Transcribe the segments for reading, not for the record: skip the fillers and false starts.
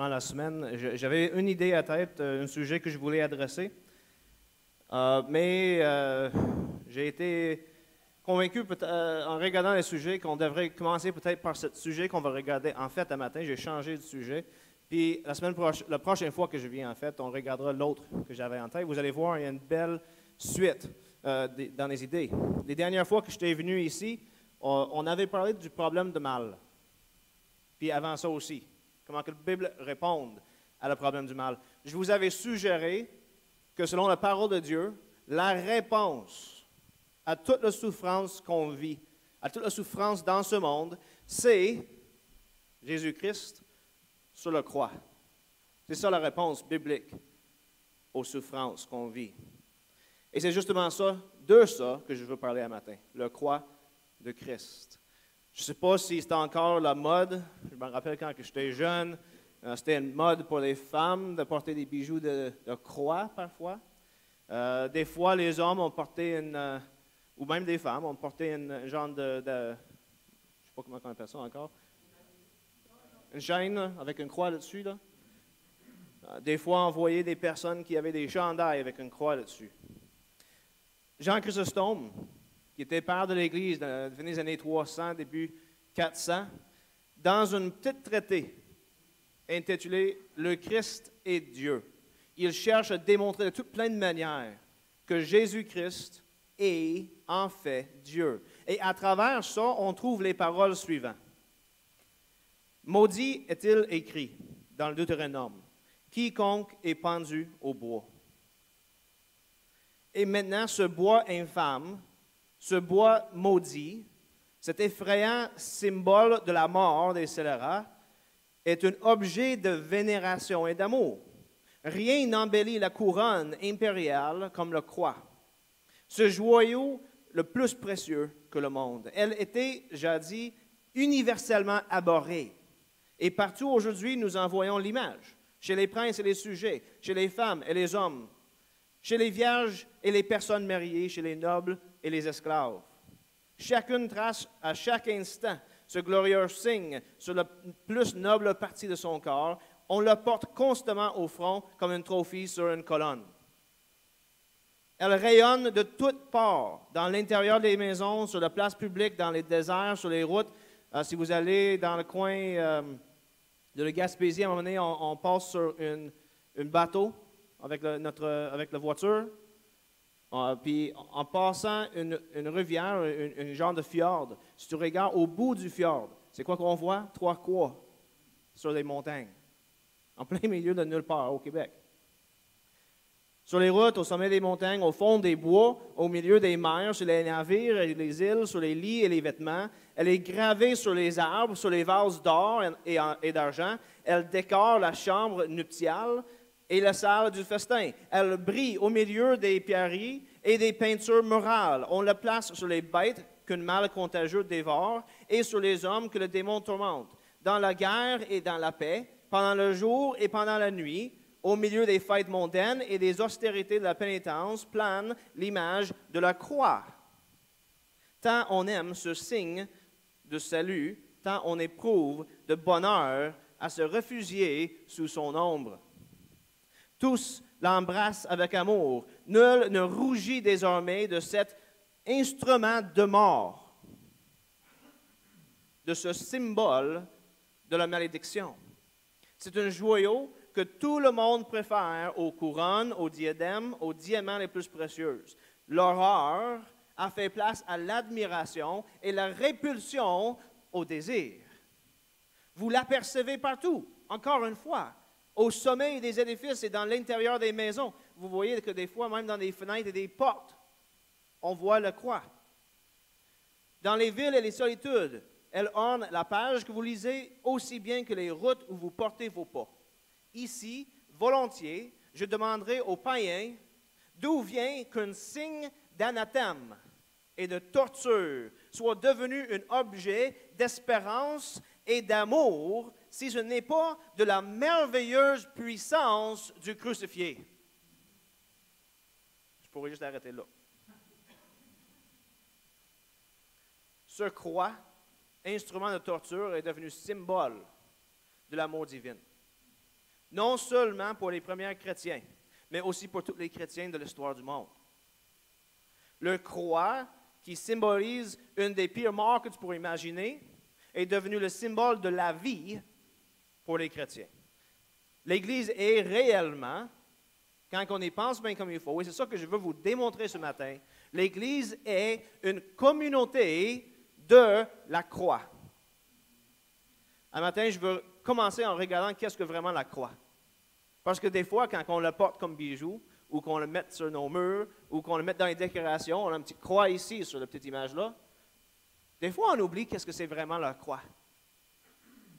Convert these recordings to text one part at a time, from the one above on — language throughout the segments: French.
durant la semaine. J'avais une idée à tête, un sujet que je voulais adresser, mais j'ai été convaincu en regardant les sujets qu'on devrait commencer peut-être par ce sujet qu'on va regarder en fait un matin. J'ai changé de sujet. Puis la prochaine fois que je viens en fait, on regardera l'autre que j'avais en tête. Vous allez voir, il y a une belle suite dans les idées. Les dernières fois que j'étais venu ici, on avait parlé du problème de mal. Puis avant ça aussi, comment que la Bible répond à le problème du mal. Je vous avais suggéré que selon la parole de Dieu, la réponse à toute la souffrance qu'on vit, à toute la souffrance dans ce monde, c'est Jésus-Christ sur la croix. C'est ça la réponse biblique aux souffrances qu'on vit. Et c'est justement ça, de ça, que je veux parler un matin, la croix de Christ. Je ne sais pas si c'est encore la mode. Je me rappelle quand j'étais jeune, c'était une mode pour les femmes de porter des bijoux de croix parfois. Des fois, les hommes ont porté ou même des femmes ont porté une genre je ne sais pas comment on appelle ça encore. Une chaîne là, avec une croix là-dessus. Là. Des fois, on voyait des personnes qui avaient des chandails avec une croix là-dessus. Jean Chrysostome, qui était père de l'Église dans la fin des années 300, début 400, dans un petit traité intitulé « Le Christ est Dieu », il cherche à démontrer de toutes plein de manières que Jésus-Christ est en fait Dieu. Et à travers ça, on trouve les paroles suivantes. « Maudit est-il écrit dans le Deutéronome, quiconque est pendu au bois. » Et maintenant, ce bois infâme, ce bois maudit, cet effrayant symbole de la mort des scélérats, est un objet de vénération et d'amour. Rien n'embellit la couronne impériale comme la croix. Ce joyau le plus précieux que le monde. Elle était, jadis, universellement abhorrée. Et partout aujourd'hui, nous en voyons l'image. Chez les princes et les sujets, chez les femmes et les hommes, chez les vierges et les personnes mariées, chez les nobles et les esclaves. Chacune trace à chaque instant ce glorieux signe sur la plus noble partie de son corps. On le porte constamment au front comme un trophée sur une colonne. Elle rayonne de toutes parts, dans l'intérieur des maisons, sur la place publique, dans les déserts, sur les routes. Si vous allez dans le coin de la Gaspésie, à un moment donné, on passe sur un bateau avec la voiture. Puis en passant une rivière, un genre de fjord, si tu regardes au bout du fjord, c'est quoi qu'on voit? 3 croix sur les montagnes, en plein milieu de nulle part au Québec. Sur les routes, au sommet des montagnes, au fond des bois, au milieu des mers, sur les navires et les îles, sur les lits et les vêtements. Elle est gravée sur les arbres, sur les vases d'or et d'argent. Elle décore la chambre nuptiale et la salle du festin. Elle brille au milieu des pierreries et des peintures murales. On la place sur les bêtes qu'un mal contagieux dévore et sur les hommes que le démon tourmente. Dans la guerre et dans la paix, pendant le jour et pendant la nuit, au milieu des fêtes mondaines et des austérités de la pénitence, plane l'image de la croix. Tant on aime ce signe de salut, tant on éprouve de bonheur à se réfugier sous son ombre. Tous l'embrassent avec amour. Nul ne rougit désormais de cet instrument de mort, de ce symbole de la malédiction. C'est un joyau que tout le monde préfère aux couronnes, aux diadèmes, aux diamants les plus précieux. L'horreur a fait place à l'admiration et la répulsion au désir. Vous l'apercevez partout, encore une fois, au sommet des édifices et dans l'intérieur des maisons. Vous voyez que des fois, même dans des fenêtres et des portes, on voit la croix. Dans les villes et les solitudes, elle orne la page que vous lisez aussi bien que les routes où vous portez vos pas. Ici, volontiers, je demanderai aux païens d'où vient qu'un signe d'anathème et de torture soit devenu un objet d'espérance et d'amour si ce n'est pas de la merveilleuse puissance du crucifié. Je pourrais juste arrêter là. Ce croix, instrument de torture, est devenu symbole de l'amour divin. Non seulement pour les premiers chrétiens, mais aussi pour tous les chrétiens de l'histoire du monde. Le croix, qui symbolise une des pires morts que tu pourrais imaginer, est devenu le symbole de la vie pour les chrétiens. L'Église est réellement, quand on y pense bien comme il faut, et c'est ça que je veux vous démontrer ce matin, l'Église est une communauté de la croix. Un matin, je veux commencer en regardant qu'est-ce que vraiment la croix. Parce que des fois, quand on le porte comme bijou, ou qu'on le mette sur nos murs, ou qu'on le mette dans les décorations, on a une petite croix ici sur la petite image-là, des fois on oublie qu'est-ce que c'est vraiment la croix.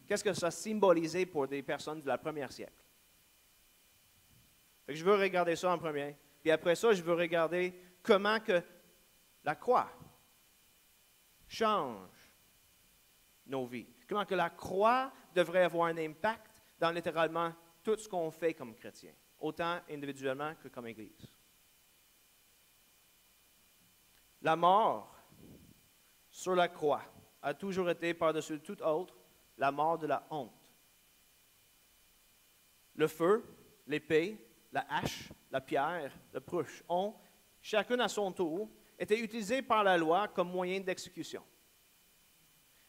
Qu'est-ce que ça symbolisait pour des personnes du premier siècle. Fait que je veux regarder ça en premier. Puis après ça, je veux regarder comment que la croix change nos vies. Comment que la croix devrait avoir un impact dans littéralement tout ce qu'on fait comme chrétien, autant individuellement que comme Église. La mort sur la croix a toujours été par-dessus tout autre la mort de la honte. Le feu, l'épée, la hache, la pierre, le pruche ont, chacun à son tour, été utilisés par la loi comme moyen d'exécution.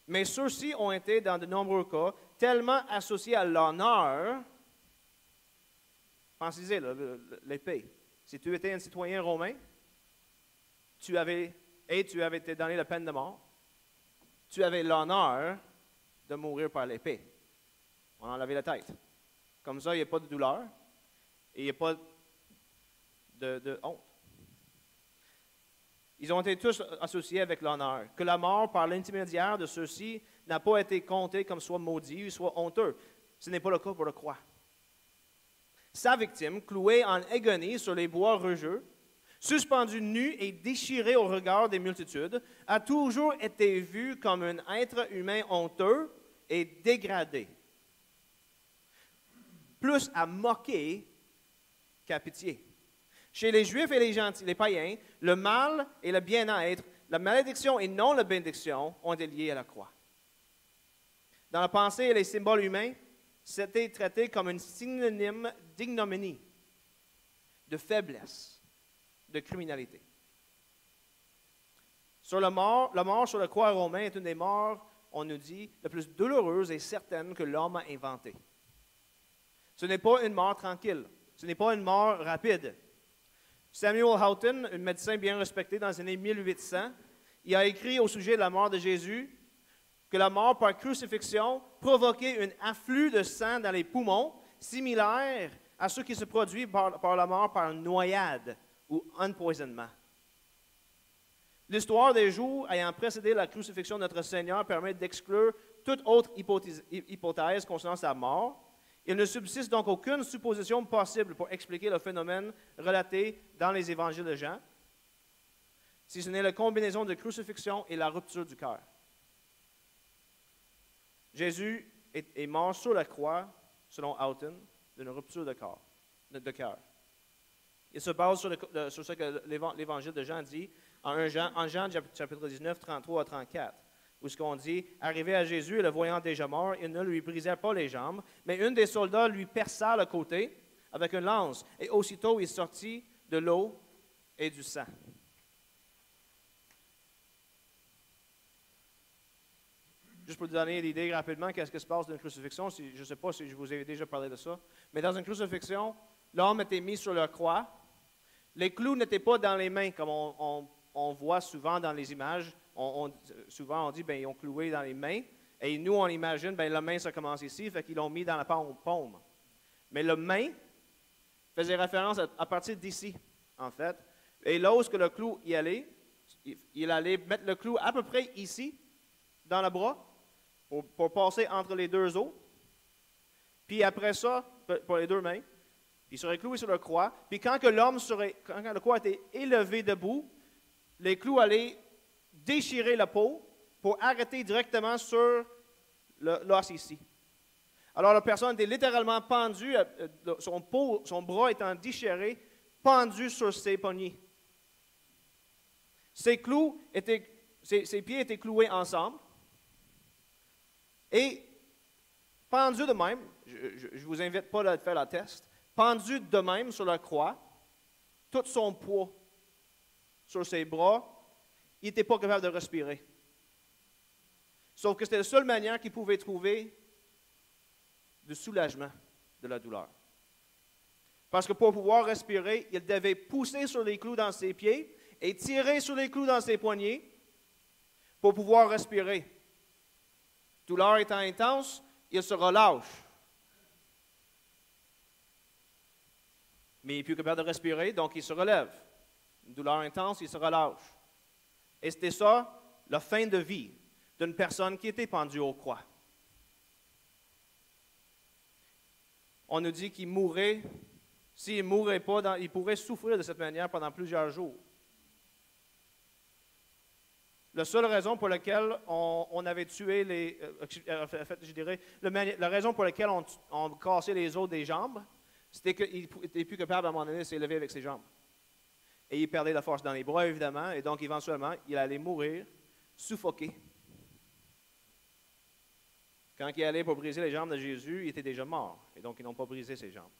Mais ceux-ci ont été, dans de nombreux cas, tellement associés à l'honneur. Pensez-y, l'épée. Si tu étais un citoyen romain, tu avais été donné la peine de mort, tu avais l'honneur de mourir par l'épée. On enlevait la tête. Comme ça, il n'y a pas de douleur et il n'y a pas de honte. Ils ont été tous associés avec l'honneur. Que la mort par l'intermédiaire de ceux-ci n'a pas été comptée comme soit maudit ou soit honteux. Ce n'est pas le cas pour la croix. Sa victime, clouée en agonie sur les bois rugeux, suspendue nue et déchirée au regard des multitudes, a toujours été vue comme un être humain honteux et dégradé. Plus à moquer qu'à pitié. Chez les Juifs et les gentils, les païens, le mal et le bien-être, la malédiction et non la bénédiction ont été liés à la croix. Dans la pensée et les symboles humains, c'était traité comme un synonyme d'ignominie, de faiblesse, de criminalité. Sur la mort sur la croix romaine est une des morts, on nous dit, la plus douloureuse et certaine que l'homme a inventée. Ce n'est pas une mort tranquille, ce n'est pas une mort rapide. Samuel Houghton, un médecin bien respecté dans les années 1800, il a écrit au sujet de la mort de Jésus que la mort par crucifixion provoquait un afflux de sang dans les poumons, similaire à ce qui se produit par la mort par noyade ou empoisonnement. L'histoire des jours ayant précédé la crucifixion de notre Seigneur permet d'exclure toute autre hypothèse concernant sa mort. Il ne subsiste donc aucune supposition possible pour expliquer le phénomène relaté dans les évangiles de Jean, si ce n'est la combinaison de crucifixion et la rupture du cœur. Jésus est mort sur la croix, selon Houghton, d'une rupture de cœur. Il se base sur ce que l'évangile de Jean dit en Jean chapitre 19, 33 à 34. Où ce qu'on dit, arrivé à Jésus et le voyant déjà mort, ils ne lui brisèrent pas les jambes, mais un des soldats lui perça le côté avec une lance, et aussitôt il sortit de l'eau et du sang. Juste pour vous donner l'idée rapidement, qu'est-ce qui se passe dans une crucifixion, je ne sais pas si je vous ai déjà parlé de ça, mais dans une crucifixion, l'homme était mis sur la croix, les clous n'étaient pas dans les mains, comme on voit souvent dans les images. Souvent, on dit, ils ont cloué dans les mains. Et nous, on imagine, la main, ça commence ici, fait qu'ils l'ont mis dans la paume. Mais le main faisait référence à partir d'ici, en fait. Et lorsque le clou y allait, il allait mettre le clou à peu près ici, dans le bras, pour passer entre les deux os. Puis après ça, pour les deux mains, il serait cloué sur la croix. Puis quand le croix était élevé debout, les clous allaient déchirer la peau pour arrêter directement sur l'os ici. Alors la personne était littéralement pendue, son bras étant déchiré, pendu sur ses poignets. Ses pieds étaient cloués ensemble. Et pendu de même, je ne vous invite pas à faire la test, pendu de même sur la croix, tout son poids sur ses bras, il n'était pas capable de respirer. Sauf que c'était la seule manière qu'il pouvait trouver de soulagement de la douleur. Parce que pour pouvoir respirer, il devait pousser sur les clous dans ses pieds et tirer sur les clous dans ses poignets pour pouvoir respirer. Douleur étant intense, il se relâche. Mais il n'est plus capable de respirer, donc il se relève. Une douleur intense, il se relâche. Et c'était ça, la fin de vie d'une personne qui était pendue aux croix. On nous dit qu'il mourrait. S'il ne mourrait pas, il pourrait souffrir de cette manière pendant plusieurs jours. La seule raison pour laquelle on avait tué les... en fait, je dirais, la raison pour laquelle on cassait les os des jambes, c'était qu'il n'était plus capable à un moment donné de s'élever avec ses jambes. Et il perdait la force dans les bras, évidemment, et donc éventuellement, il allait mourir, suffoqué. Quand il allait pour briser les jambes de Jésus, il était déjà mort, et donc ils n'ont pas brisé ses jambes.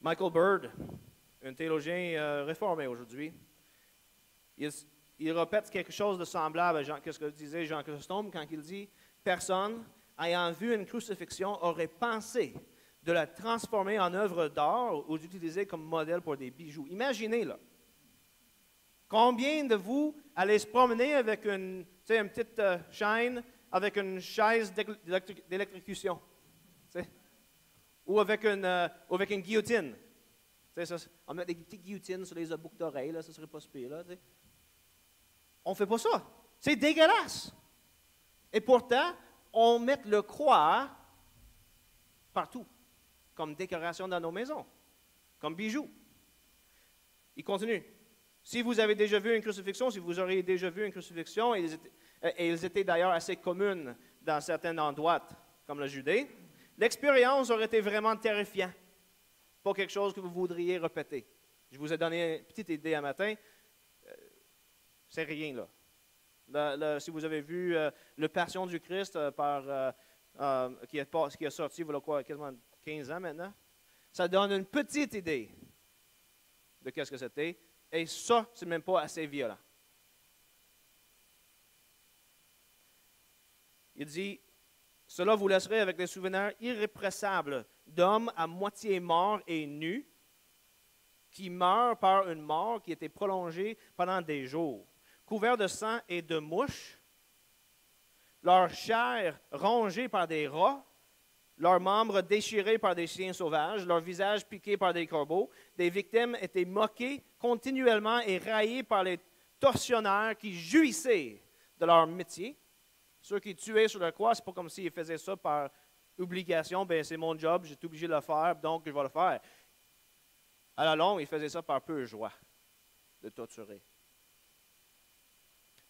Michael Bird, un théologien réformé aujourd'hui, il répète quelque chose de semblable à ce que disait Jean Chrysostome quand il dit « Personne, ayant vu une crucifixion, aurait pensé de la transformer en œuvre d'art ou d'utiliser comme modèle pour des bijoux. » Imaginez, là. Combien de vous allez se promener avec une petite chaîne, avec une chaise d'électrocution? Ou avec une guillotine. On met des petites guillotines sur les boucles d'oreilles, ça ne serait pas si pire. Là, on ne fait pas ça. C'est dégueulasse. Et pourtant, on met le croix partout, comme décoration dans nos maisons, comme bijoux. Il continue. Si vous avez déjà vu une crucifixion, si vous auriez déjà vu une crucifixion, et elles étaient d'ailleurs assez communes dans certains endroits, comme la Judée, l'expérience aurait été vraiment terrifiante. Pas quelque chose que vous voudriez répéter. Je vous ai donné une petite idée un matin. C'est rien, là. Si vous avez vu Le Passion du Christ qui est sorti, voilà quoi, quasiment 15 ans maintenant, ça donne une petite idée de qu'est-ce que c'était. Et ça, c'est même pas assez violent. Il dit, « Cela vous laisserait avec des souvenirs irrépressables d'hommes à moitié morts et nus, qui meurent par une mort qui était prolongée pendant des jours, couverts de sang et de mouches, leur chair rongée par des rats, leurs membres déchirés par des chiens sauvages, leurs visages piqués par des corbeaux. Des victimes étaient moquées continuellement et raillées par les tortionnaires qui jouissaient de leur métier. Ceux qui tuaient sur la croix, ce n'est pas comme s'ils faisaient ça par obligation. Bien, c'est mon job, j'ai été obligé de le faire, donc je vais le faire. À la longue, ils faisaient ça par pure joie de torturer.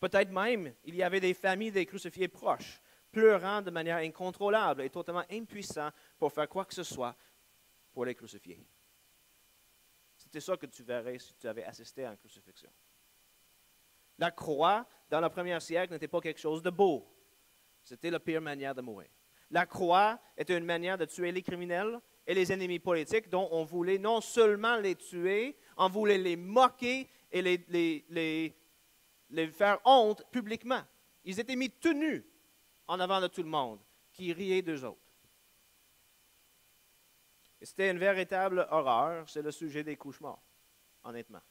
Peut-être même, il y avait des familles des crucifiés proches, pleurant de manière incontrôlable et totalement impuissants pour faire quoi que ce soit pour les crucifier. C'était ça que tu verrais si tu avais assisté à une crucifixion. La croix, dans le premier siècle, n'était pas quelque chose de beau. C'était la pire manière de mourir. La croix était une manière de tuer les criminels et les ennemis politiques dont on voulait non seulement les tuer, on voulait les moquer et les faire honte publiquement. Ils étaient mis tout nus en avant de tout le monde, qui riait d'eux autres. Et c'était une véritable horreur, c'est le sujet des cauchemars, honnêtement.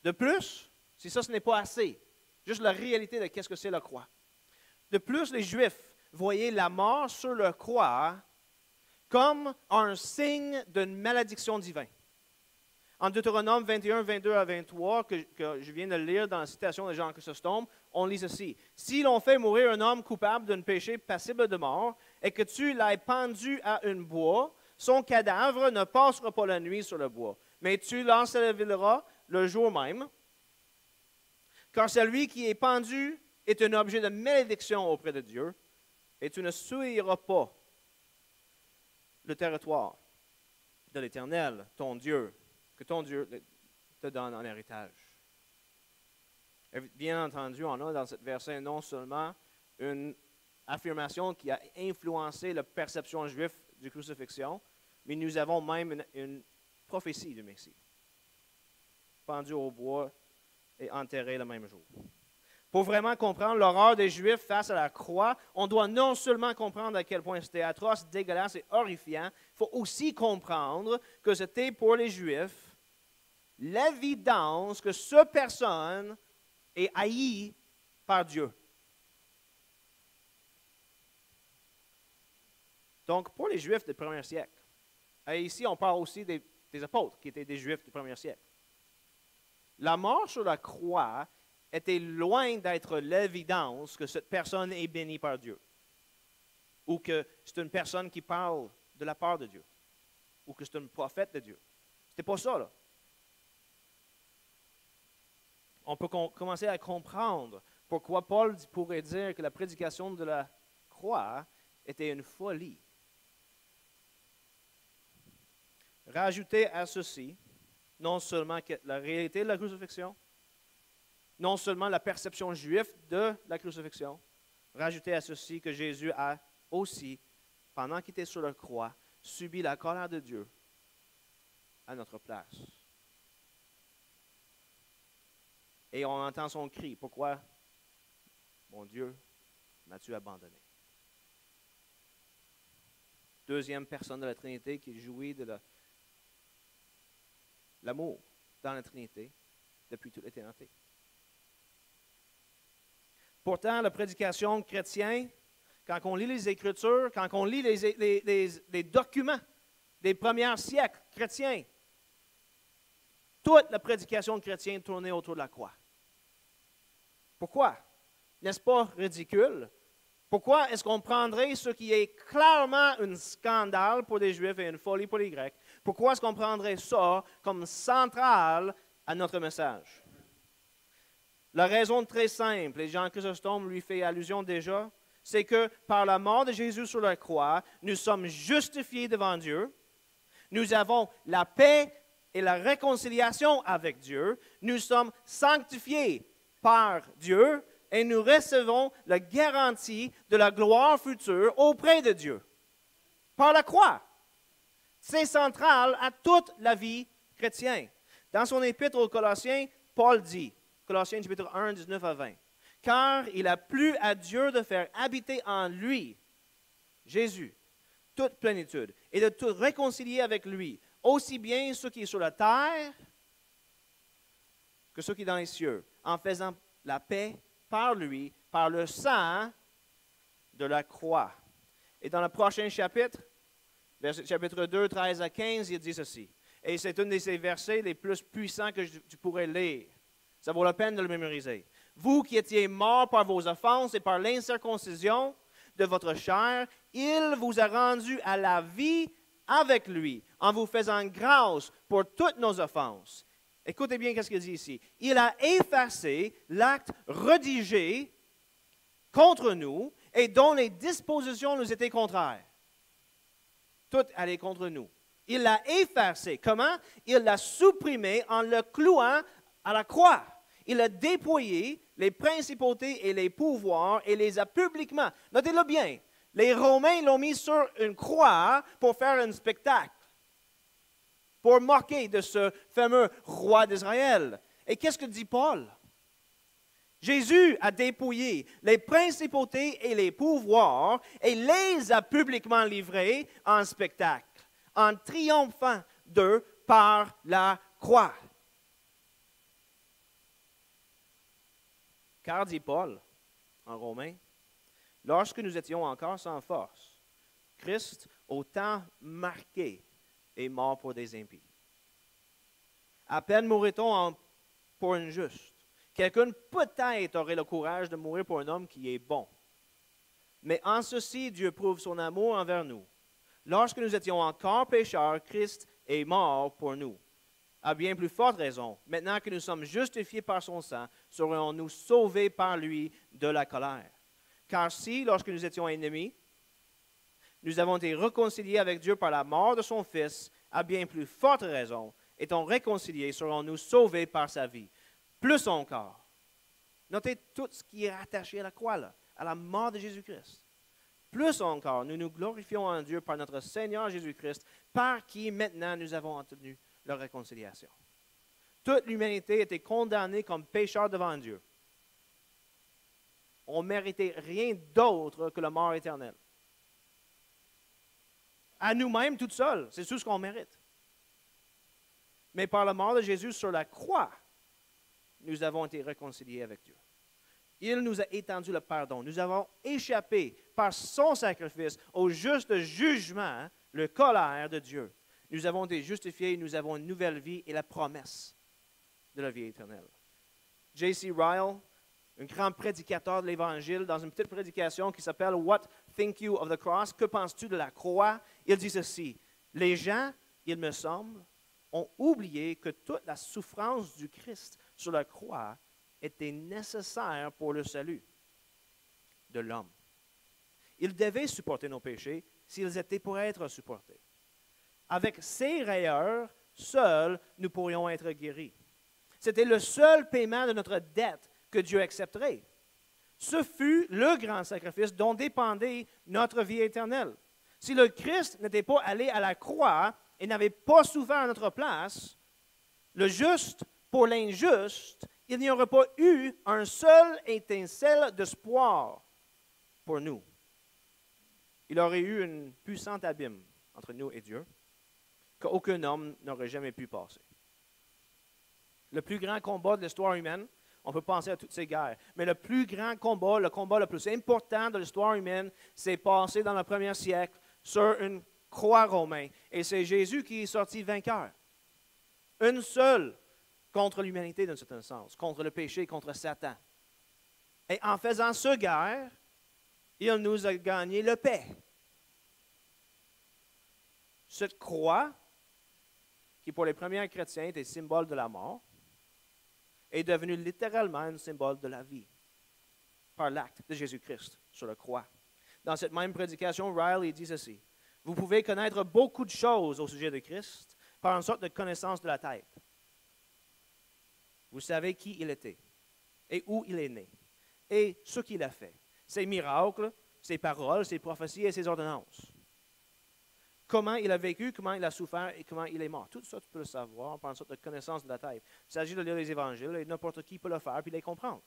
De plus, si ça ce n'est pas assez, juste la réalité de qu'est-ce que c'est la croix. De plus, les Juifs voyaient la mort sur la croix comme un signe d'une malédiction divine. En Deutéronome 21, 22 à 23, que je viens de lire dans la citation de Jean Chrysostome, on lit ceci. « Si l'on fait mourir un homme coupable d'un péché passible de mort, et que tu l'aies pendu à un bois, son cadavre ne passera pas la nuit sur le bois, mais tu l'enseveras le jour même, car celui qui est pendu est un objet de malédiction auprès de Dieu, et tu ne souilleras pas le territoire de l'Éternel, ton Dieu, que ton Dieu te donne en héritage. » Bien entendu, on a dans ce verset non seulement une affirmation qui a influencé la perception juive du crucifixion, mais nous avons même une prophétie du Messie, pendu au bois et enterré le même jour. Pour vraiment comprendre l'horreur des Juifs face à la croix, on doit non seulement comprendre à quel point c'était atroce, dégueulasse et horrifiant, il faut aussi comprendre que c'était pour les Juifs l'évidence que cette personne est haïe par Dieu. Donc, pour les Juifs du premier siècle, et ici on parle aussi des apôtres qui étaient des Juifs du premier siècle, la mort sur la croix était loin d'être l'évidence que cette personne est bénie par Dieu, ou que c'est une personne qui parle de la part de Dieu, ou que c'est un prophète de Dieu. C'était pas ça, là. On peut commencer à comprendre pourquoi Paul pourrait dire que la prédication de la croix était une folie. Rajoutez à ceci, non seulement la réalité de la crucifixion, non seulement la perception juive de la crucifixion, rajoutez à ceci que Jésus a aussi, pendant qu'il était sur la croix, subi la colère de Dieu à notre place. Et on entend son cri. Pourquoi, mon Dieu, m'as-tu abandonné? Deuxième personne de la Trinité qui jouit de l'amour dans la Trinité depuis toute l'éternité. Pourtant, la prédication chrétienne, quand on lit les Écritures, quand on lit les documents des premiers siècles chrétiens, toute la prédication chrétienne tournait autour de la croix. Pourquoi? N'est-ce pas ridicule? Pourquoi est-ce qu'on prendrait ce qui est clairement un scandale pour les Juifs et une folie pour les Grecs? Pourquoi est-ce qu'on prendrait ça comme central à notre message? La raison très simple, et Jean Chrysostome lui fait allusion déjà, c'est que par la mort de Jésus sur la croix, nous sommes justifiés devant Dieu, nous avons la paix et la réconciliation avec Dieu, nous sommes sanctifiés par Dieu et nous recevons la garantie de la gloire future auprès de Dieu. Par la croix. C'est central à toute la vie chrétienne. Dans son épître aux Colossiens, Paul dit, Colossiens chapitre 1, 19 à 20, « Car il a plu à Dieu de faire habiter en lui, Jésus, toute plénitude, et de tout réconcilier avec lui, aussi bien ce qui est sur la terre que ce qui est dans les cieux, en faisant la paix par lui, par le sang de la croix. » Et dans le prochain chapitre, chapitre 2, 13 à 15, il dit ceci. Et c'est un de ces versets les plus puissants que tu pourrais lire. Ça vaut la peine de le mémoriser. « Vous qui étiez morts par vos offenses et par l'incirconcision de votre chair, il vous a rendus à la vie avec lui, en vous faisant grâce pour toutes nos offenses. » Écoutez bien ce qu'il dit ici. « Il a effacé l'acte rédigé contre nous et dont les dispositions nous étaient contraires. » Tout allait contre nous. Il l'a effacé. Comment? Il l'a supprimé en le clouant à la croix. Il a dépouillé les principautés et les pouvoirs et les a publiquement. Notez-le bien. Les Romains l'ont mis sur une croix pour faire un spectacle, pour moquer de ce fameux roi d'Israël. Et qu'est-ce que dit Paul? Jésus a dépouillé les principautés et les pouvoirs et les a publiquement livrés en spectacle, en triomphant d'eux par la croix. Car, dit Paul en Romains, lorsque nous étions encore sans force, Christ, au temps marqué, est mort pour des impies. À peine mourrait-on pour un juste. Quelqu'un peut-être aurait le courage de mourir pour un homme qui est bon. Mais en ceci, Dieu prouve son amour envers nous. Lorsque nous étions encore pécheurs, Christ est mort pour nous. À bien plus forte raison, maintenant que nous sommes justifiés par son sang, serons-nous sauvés par lui de la colère. Car si, lorsque nous étions ennemis, nous avons été réconciliés avec Dieu par la mort de son Fils, à bien plus forte raison, étant réconciliés, serons-nous sauvés par sa vie. Plus encore, Notez tout ce qui est attaché à la croix, là, à la mort de Jésus-Christ. Plus encore, nous nous glorifions en Dieu par notre Seigneur Jésus-Christ, par qui maintenant nous avons obtenu la réconciliation. Toute l'humanité était condamnée comme pécheur devant Dieu. On ne méritait rien d'autre que la mort éternelle. À nous-mêmes, tout seuls, c'est tout ce qu'on mérite. Mais par la mort de Jésus sur la croix, nous avons été réconciliés avec Dieu. Il nous a étendu le pardon. Nous avons échappé par son sacrifice au juste jugement, le colère de Dieu. Nous avons été justifiés, nous avons une nouvelle vie et la promesse de la vie éternelle. J.C. Ryle, un grand prédicateur de l'Évangile, dans une petite prédication qui s'appelle « What think you of the cross? » Que penses-tu de la croix? Il dit ceci, « Les gens, il me semble, ont oublié que toute la souffrance du Christ sur la croix était nécessaire pour le salut de l'homme. Il devait supporter nos péchés s'ils étaient pour être supportés. Avec ses rayures, seuls nous pourrions être guéris. C'était le seul paiement de notre dette que Dieu accepterait. Ce fut le grand sacrifice dont dépendait notre vie éternelle. Si le Christ n'était pas allé à la croix et n'avait pas souffert à notre place, le juste pour l'injuste, il n'y aurait pas eu un seul étincelle d'espoir pour nous. Il aurait eu un puissant abîme entre nous et Dieu qu'aucun homme n'aurait jamais pu passer. Le plus grand combat de l'histoire humaine, on peut penser à toutes ces guerres, mais le plus grand combat, le combat le plus important de l'histoire humaine, s'est passé dans le 1er siècle sur une croix romaine. Et c'est Jésus qui est sorti vainqueur. Une seule contre l'humanité, dans un certain sens, contre le péché, contre Satan. Et en faisant ce guerre, il nous a gagné la paix. Cette croix, qui pour les premiers chrétiens était symbole de la mort, est devenue littéralement un symbole de la vie, par l'acte de Jésus-Christ sur la croix. Dans cette même prédication, Riley dit ceci, « Vous pouvez connaître beaucoup de choses au sujet de Christ par une sorte de connaissance de la tête. Vous savez qui il était et où il est né et ce qu'il a fait, ses miracles, ses paroles, ses prophéties et ses ordonnances. Comment il a vécu, comment il a souffert et comment il est mort. Tout ça, tu peux le savoir par une sorte de connaissance de la tête. Il s'agit de lire les évangiles et n'importe qui peut le faire puis les comprendre.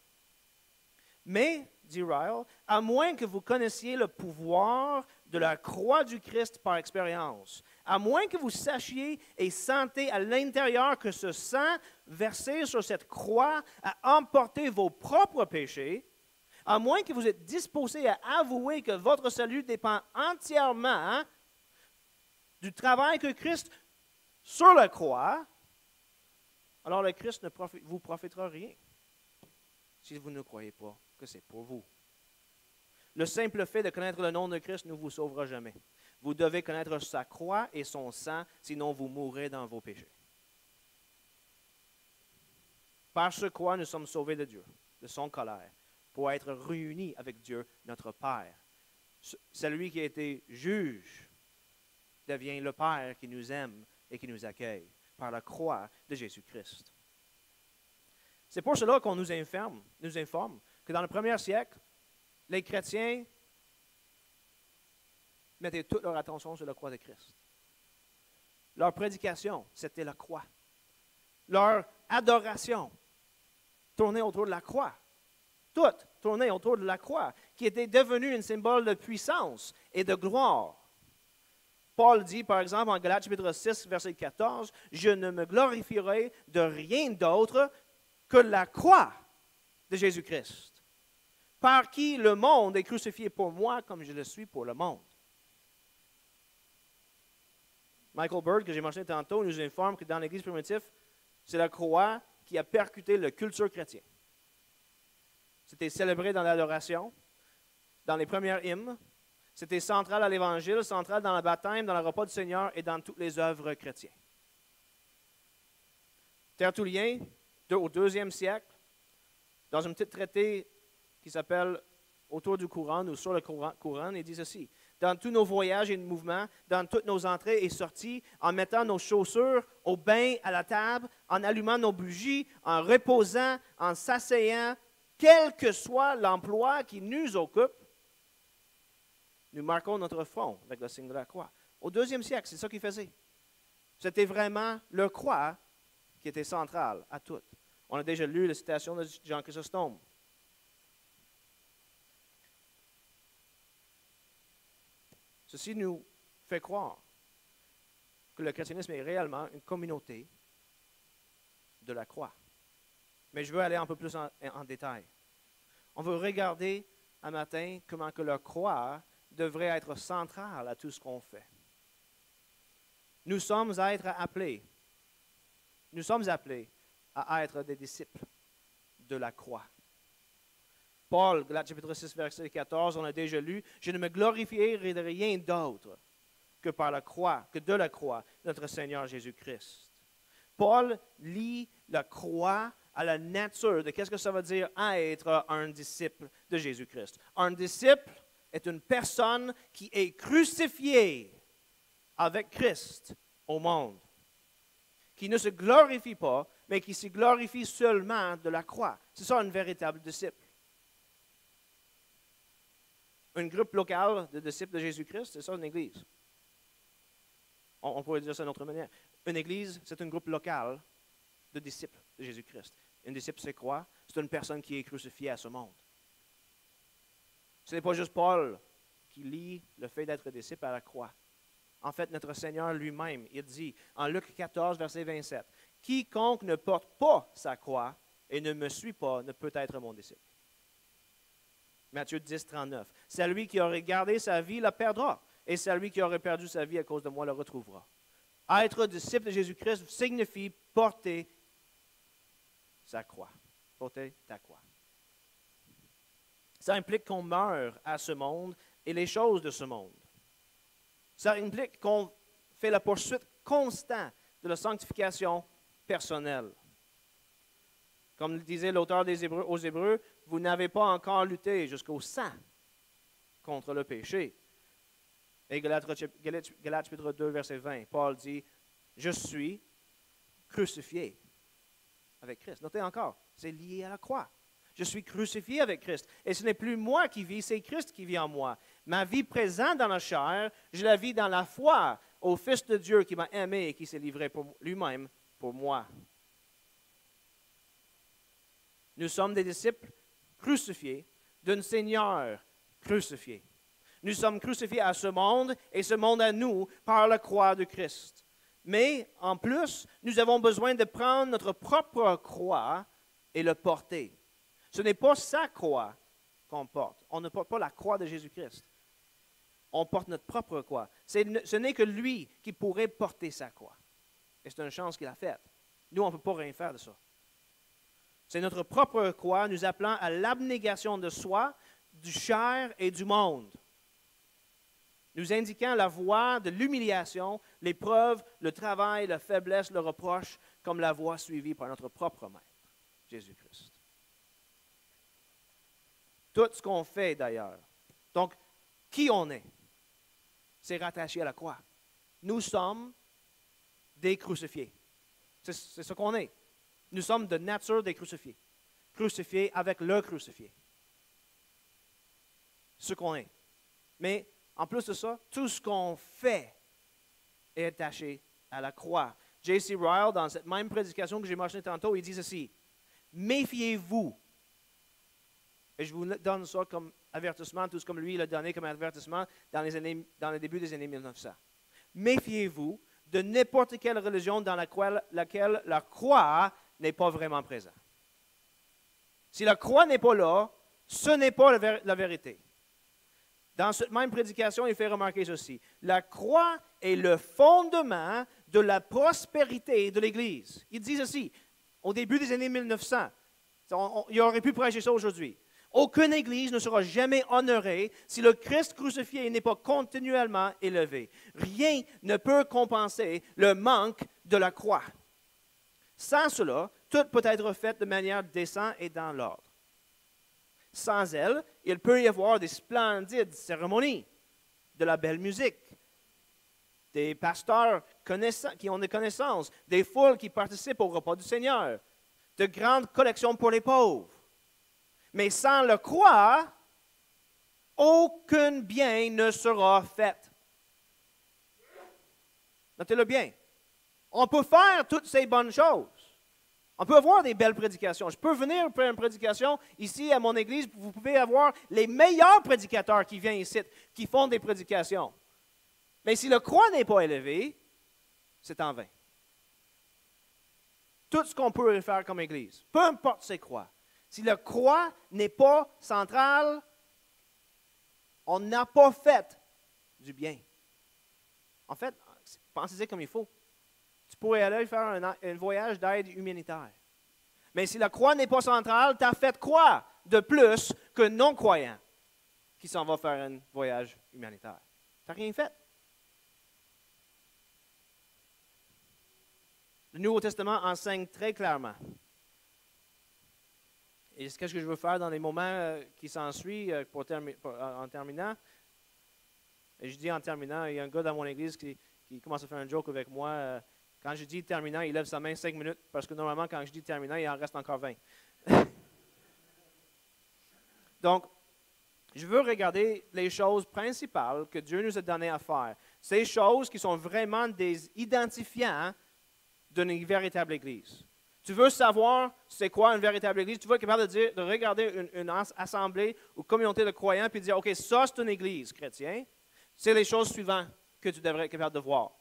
Mais, dit Ryle, à moins que vous connaissiez le pouvoir de la croix du Christ par expérience, à moins que vous sachiez et sentez à l'intérieur que ce sang versé sur cette croix a emporté vos propres péchés, à moins que vous êtes disposé à avouer que votre salut dépend entièrement du travail que Christ sur la croix, alors le Christ ne vous profitera rien si vous ne croyez pas que c'est pour vous. Le simple fait de connaître le nom de Christ ne vous sauvera jamais. Vous devez connaître sa croix et son sang, sinon vous mourrez dans vos péchés. Par ce quoi nous sommes sauvés de Dieu, de son colère, pour être réunis avec Dieu, notre Père. Celui qui a été juge devient le Père qui nous aime et qui nous accueille par la croix de Jésus-Christ. C'est pour cela qu'on nous informe que dans le 1er siècle, les chrétiens mettaient toute leur attention sur la croix de Christ. Leur prédication, c'était la croix. Leur adoration tournait autour de la croix. Tout tournait autour de la croix, qui était devenue un symbole de puissance et de gloire. Paul dit, par exemple, en Galates chapitre 6, verset 14, « Je ne me glorifierai de rien d'autre que la croix de Jésus-Christ, par qui le monde est crucifié pour moi comme je le suis pour le monde. » Michael Bird, que j'ai mentionné tantôt, nous informe que dans l'Église primitive, c'est la croix qui a percuté la culture chrétienne. C'était célébré dans l'adoration, dans les premières hymnes. C'était central à l'Évangile, central dans le baptême, dans le repas du Seigneur et dans toutes les œuvres chrétiennes. Tertullien, au 2e siècle, dans un petit traité qui s'appelle « Autour du Coran » ou « Sur le Coran », il dit ceci. « Dans tous nos voyages et mouvements, dans toutes nos entrées et sorties, en mettant nos chaussures au bain, à la table, en allumant nos bougies, en reposant, en s'asseyant, quel que soit l'emploi qui nous occupe, nous marquons notre front avec le signe de la croix. Au 2e siècle, c'est ça qu'ils faisaient. C'était vraiment leur croix qui était centrale à tout. On a déjà lu la citation de Jean Chrysostome. Ceci nous fait croire que le christianisme est réellement une communauté de la croix. Mais je veux aller un peu plus en détail. On veut regarder un matin comment que la croix devrait être centrale à tout ce qu'on fait. Nous sommes appelés à être des disciples de la croix. Paul, Galates chapitre 6, verset 14, on a déjà lu, « Je ne me glorifierai de rien d'autre que par la croix, que de la croix, notre Seigneur Jésus-Christ. » Paul lie la croix à la nature de qu'est-ce que ça veut dire être un disciple de Jésus-Christ. Un disciple est une personne qui est crucifiée avec Christ au monde, qui ne se glorifie pas, mais qui se glorifie seulement de la croix. C'est ça un véritable disciple. Un groupe local de disciples de Jésus-Christ, c'est ça une église. On pourrait dire ça d'une autre manière. Une église, c'est un groupe local de disciples de Jésus-Christ. Un disciple, c'est quoi? C'est une personne qui est crucifiée à ce monde. Ce n'est pas juste Paul qui lie le fait d'être disciple à la croix. En fait, notre Seigneur lui-même, il dit en Luc 14, verset 27, « Quiconque ne porte pas sa croix et ne me suit pas ne peut être mon disciple. » Matthieu 10, 39. « Celui qui aurait gardé sa vie la perdra, et celui qui aurait perdu sa vie à cause de moi le retrouvera. » Être disciple de Jésus-Christ signifie porter sa croix. Porter ta croix. Ça implique qu'on meurt à ce monde et les choses de ce monde. Ça implique qu'on fait la poursuite constante de la sanctification personnelle. Comme le disait l'auteur aux Hébreux, vous n'avez pas encore lutté jusqu'au sang contre le péché. Et Galates chapitre 2, verset 20, Paul dit, « Je suis crucifié avec Christ. » Notez encore, c'est lié à la croix. Je suis crucifié avec Christ. Et ce n'est plus moi qui vis, c'est Christ qui vit en moi. Ma vie présente dans la chair, je la vis dans la foi au Fils de Dieu qui m'a aimé et qui s'est livré pour lui-même pour moi. Nous sommes des disciples crucifiés d'un Seigneur crucifié. Nous sommes crucifiés à ce monde et ce monde à nous par la croix de Christ. Mais en plus, nous avons besoin de prendre notre propre croix et le porter. Ce n'est pas sa croix qu'on porte. On ne porte pas la croix de Jésus-Christ. On porte notre propre croix. Ce n'est que lui qui pourrait porter sa croix. Et c'est une chance qu'il a faite. Nous, on ne peut pas rien faire de ça. C'est notre propre croix nous appelant à l'abnégation de soi, du chair et du monde. Nous indiquant la voie de l'humiliation, l'épreuve, le travail, la faiblesse, le reproche, comme la voie suivie par notre propre Maître, Jésus-Christ. Tout ce qu'on fait d'ailleurs. Donc, qui on est, c'est rattaché à la croix. Nous sommes des crucifiés. C'est ce qu'on est. Nous sommes de nature des crucifiés. Crucifiés avec le crucifié. Ce qu'on est. Mais, en plus de ça, tout ce qu'on fait est attaché à la croix. J.C. Ryle, dans cette même prédication que j'ai mentionné tantôt, il dit ceci. Méfiez-vous. Et je vous donne ça comme avertissement, tout comme lui l'a donné comme avertissement dans le début des années 1900. Méfiez-vous de n'importe quelle religion dans laquelle la croix n'est pas vraiment présente. Si la croix n'est pas là, ce n'est pas la vérité. Dans cette même prédication, il fait remarquer ceci. La croix est le fondement de la prospérité de l'Église. Il dit ceci, au début des années 1900. Il aurait pu prêcher ça aujourd'hui. Aucune Église ne sera jamais honorée si le Christ crucifié n'est pas continuellement élevé. Rien ne peut compenser le manque de la croix. Sans cela, tout peut être fait de manière décente et dans l'ordre. Sans elle, il peut y avoir des splendides cérémonies, de la belle musique, des pasteurs qui ont des connaissances, des foules qui participent au repas du Seigneur, de grandes collections pour les pauvres. Mais sans le croix, aucun bien ne sera fait. Notez-le bien. On peut faire toutes ces bonnes choses. On peut avoir des belles prédications. Je peux venir faire une prédication ici à mon église. Vous pouvez avoir les meilleurs prédicateurs qui viennent ici, qui font des prédications. Mais si le croix n'est pas élevé, c'est en vain. Tout ce qu'on peut faire comme église, peu importe ses croix, si le croix n'est pas central, on n'a pas fait du bien. En fait, pensez-y comme il faut. Tu pourrais aller faire un voyage d'aide humanitaire. Mais si la croix n'est pas centrale, tu as fait quoi de plus qu'un non-croyant qui s'en va faire un voyage humanitaire? Tu n'as rien fait. Le Nouveau Testament enseigne très clairement. Et ce que je veux faire dans les moments qui s'ensuivent en terminant, et je dis en terminant, il y a un gars dans mon église qui commence à faire un joke avec moi. Quand je dis terminant, il lève sa main 5 minutes, parce que normalement, quand je dis terminant, il en reste encore 20. Donc, je veux regarder les choses principales que Dieu nous a données à faire. Ces choses qui sont vraiment des identifiants d'une véritable Église. Tu veux savoir c'est quoi une véritable Église? Tu veux être capable de regarder une assemblée ou communauté de croyants et dire, OK, ça c'est une Église chrétienne. C'est les choses suivantes que tu devrais être capable de voir.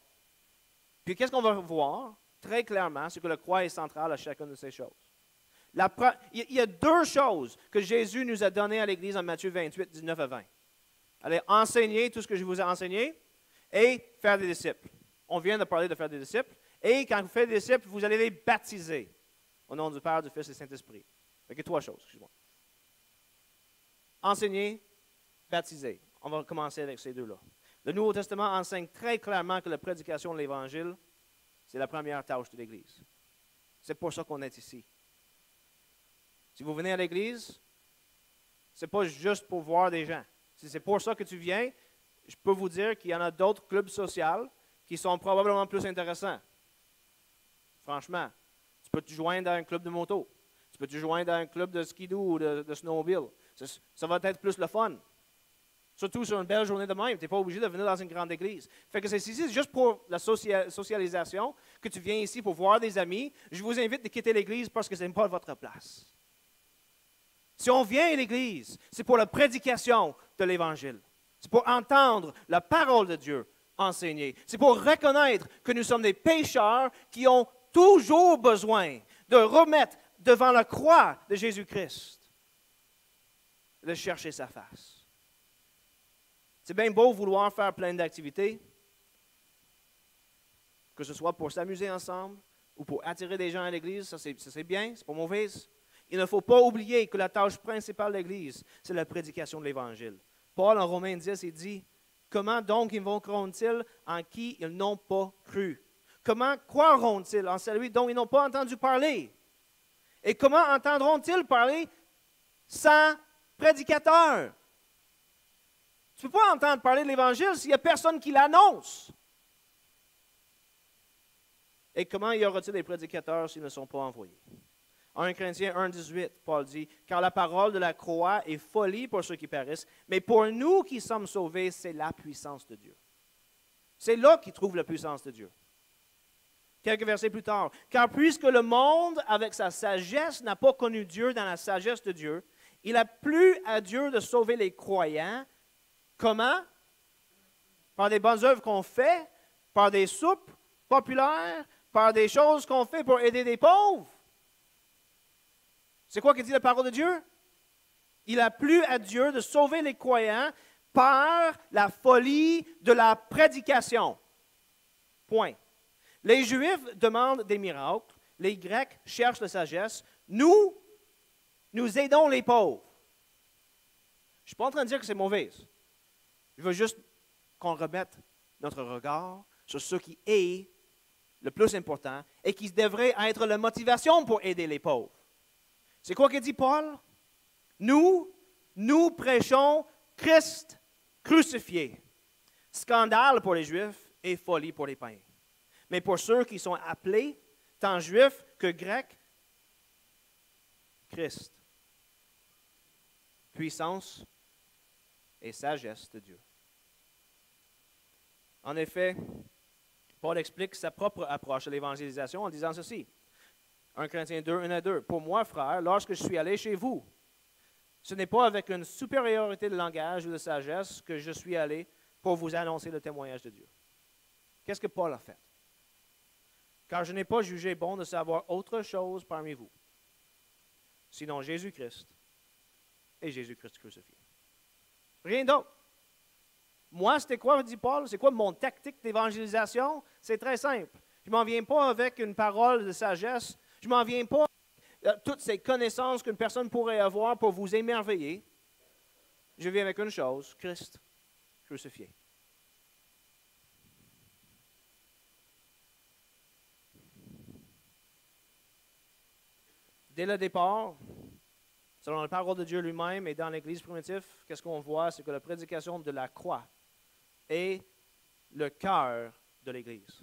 Puis qu'est-ce qu'on va voir? Très clairement, c'est que la croix est centrale à chacune de ces choses. Il y a 2 choses que Jésus nous a données à l'Église en Matthieu 28, 19 à 20. Allez, enseigner tout ce que je vous ai enseigné et faire des disciples. On vient de parler de faire des disciples. Et quand vous faites des disciples, vous allez les baptiser au nom du Père, du Fils et du Saint-Esprit. Il y a 3 choses, excuse-moi. Enseigner, baptiser. On va commencer avec ces 2-là. Le Nouveau Testament enseigne très clairement que la prédication de l'Évangile, c'est la première tâche de l'Église. C'est pour ça qu'on est ici. Si vous venez à l'Église, ce n'est pas juste pour voir des gens. Si c'est pour ça que tu viens, je peux vous dire qu'il y en a d'autres clubs sociaux qui sont probablement plus intéressants. Franchement, tu peux te joindre à un club de moto. Tu peux te joindre à un club de skidoo ou de snowmobile. Ça va être plus le fun. Surtout sur une belle journée de même. Tu n'es pas obligé de venir dans une grande église. Fait que c'est juste pour la socialisation que tu viens ici pour voir des amis. Je vous invite de quitter l'église parce que ce n'est pas votre place. Si on vient à l'église, c'est pour la prédication de l'Évangile. C'est pour entendre la parole de Dieu enseignée. C'est pour reconnaître que nous sommes des pécheurs qui ont toujours besoin de remettre devant la croix de Jésus-Christ, de chercher sa face. C'est bien beau vouloir faire plein d'activités, que ce soit pour s'amuser ensemble ou pour attirer des gens à l'Église, ça c'est bien, c'est pas mauvais. Il ne faut pas oublier que la tâche principale de l'Église, c'est la prédication de l'Évangile. Paul, en Romains 10, il dit, « Comment donc invoqueront-ils en qui ils n'ont pas cru? Comment croiront-ils en celui dont ils n'ont pas entendu parler? Et comment entendront-ils parler sans prédicateur? » Tu ne peux pas entendre parler de l'Évangile s'il n'y a personne qui l'annonce. Et comment y aura-t-il des prédicateurs s'ils ne sont pas envoyés? En 1 Corinthiens 1,18, Paul dit, « Car la parole de la croix est folie pour ceux qui périssent, mais pour nous qui sommes sauvés, c'est la puissance de Dieu. » C'est là qu'ils trouvent la puissance de Dieu. Quelques versets plus tard, « Car puisque le monde, avec sa sagesse, n'a pas connu Dieu dans la sagesse de Dieu, il a plu à Dieu de sauver les croyants. » Comment? Par des bonnes œuvres qu'on fait, par des soupes populaires, par des choses qu'on fait pour aider des pauvres. C'est quoi que dit la parole de Dieu? Il a plu à Dieu de sauver les croyants par la folie de la prédication. Point. Les Juifs demandent des miracles, les Grecs cherchent la sagesse. Nous aidons les pauvres. Je ne suis pas en train de dire que c'est mauvais. Je veux juste qu'on remette notre regard sur ce qui est le plus important et qui devrait être la motivation pour aider les pauvres. C'est quoi que dit Paul? Nous prêchons Christ crucifié. Scandale pour les Juifs et folie pour les païens. Mais pour ceux qui sont appelés, tant juifs que grecs, Christ. puissance et sagesse de Dieu. En effet, Paul explique sa propre approche à l'évangélisation en disant ceci. 1 Corinthiens 2, 1 à 2. Pour moi, frère, lorsque je suis allé chez vous, ce n'est pas avec une supériorité de langage ou de sagesse que je suis allé pour vous annoncer le témoignage de Dieu. Qu'est-ce que Paul a fait? Car je n'ai pas jugé bon de savoir autre chose parmi vous, sinon Jésus-Christ et Jésus-Christ crucifié. Rien d'autre. Moi, c'était quoi, dit Paul? C'est quoi mon tactique d'évangélisation? C'est très simple. Je ne m'en viens pas avec une parole de sagesse. Je ne m'en viens pas avec toutes ces connaissances qu'une personne pourrait avoir pour vous émerveiller. Je viens avec une chose, Christ crucifié. Dès le départ, selon la parole de Dieu lui-même et dans l'Église primitive, qu'est-ce qu'on voit? C'est que la prédication de la croix est le cœur de l'Église.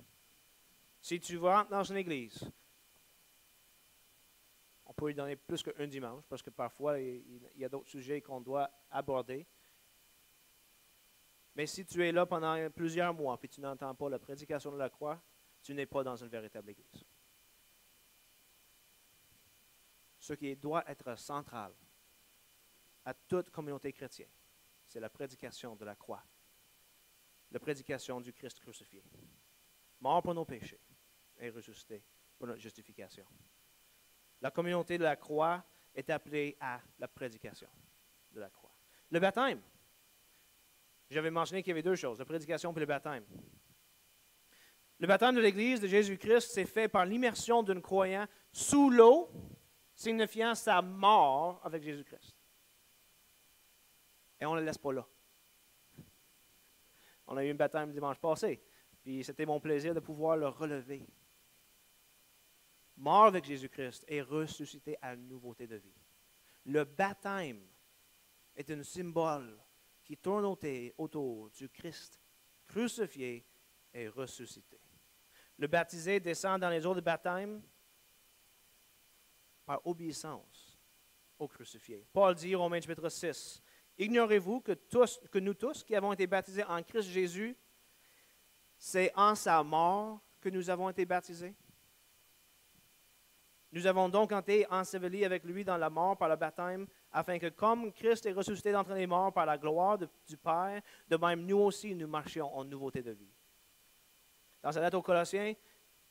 Si tu rentres dans une Église, on peut lui donner plus qu'un dimanche, parce que parfois, il y a d'autres sujets qu'on doit aborder. Mais si tu es là pendant plusieurs mois et tu n'entends pas la prédication de la croix, tu n'es pas dans une véritable Église. Ce qui doit être central à toute communauté chrétienne, c'est la prédication de la croix, la prédication du Christ crucifié, mort pour nos péchés et ressuscité pour notre justification. La communauté de la croix est appelée à la prédication de la croix. Le baptême, j'avais mentionné qu'il y avait deux choses, la prédication et le baptême. Le baptême de l'Église de Jésus-Christ, c'est fait par l'immersion d'un croyant sous l'eau, signifiant sa mort avec Jésus-Christ. Et on ne le laisse pas là. On a eu un baptême dimanche passé, puis c'était mon plaisir de pouvoir le relever. Mort avec Jésus-Christ et ressuscité à une nouveauté de vie. Le baptême est un symbole qui tourne autour du Christ crucifié et ressuscité. Le baptisé descend dans les eaux de baptême par obéissance au crucifié. Paul dit, Romains chapitre 6, « Ignorez-vous que nous tous qui avons été baptisés en Christ Jésus, c'est en sa mort que nous avons été baptisés? Nous avons donc été ensevelis avec lui dans la mort par le baptême, afin que comme Christ est ressuscité d'entre les morts par la gloire du Père, de même nous aussi nous marchions en nouveauté de vie. » Dans sa lettre aux Colossiens,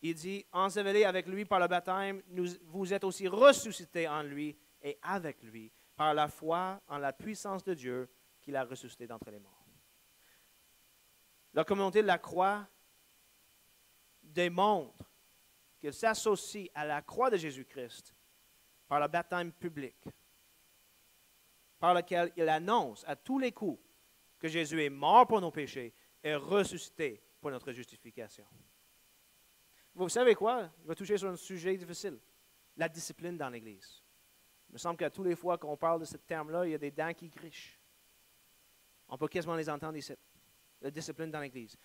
il dit, « Ensevelis avec lui par le baptême, vous êtes aussi ressuscités en lui et avec lui, par la foi en la puissance de Dieu qui l'a ressuscité d'entre les morts. » La communauté de la croix démontre qu'il s'associe à la croix de Jésus-Christ par le baptême public, par lequel il annonce à tous les coups que Jésus est mort pour nos péchés et ressuscité pour notre justification. Vous savez quoi? Je vais toucher sur un sujet difficile, la discipline dans l'Église. Il me semble qu'à toutes les fois qu'on parle de ce terme-là, il y a des dents qui grichent. On peut quasiment les entendre ici, la discipline dans l'Église.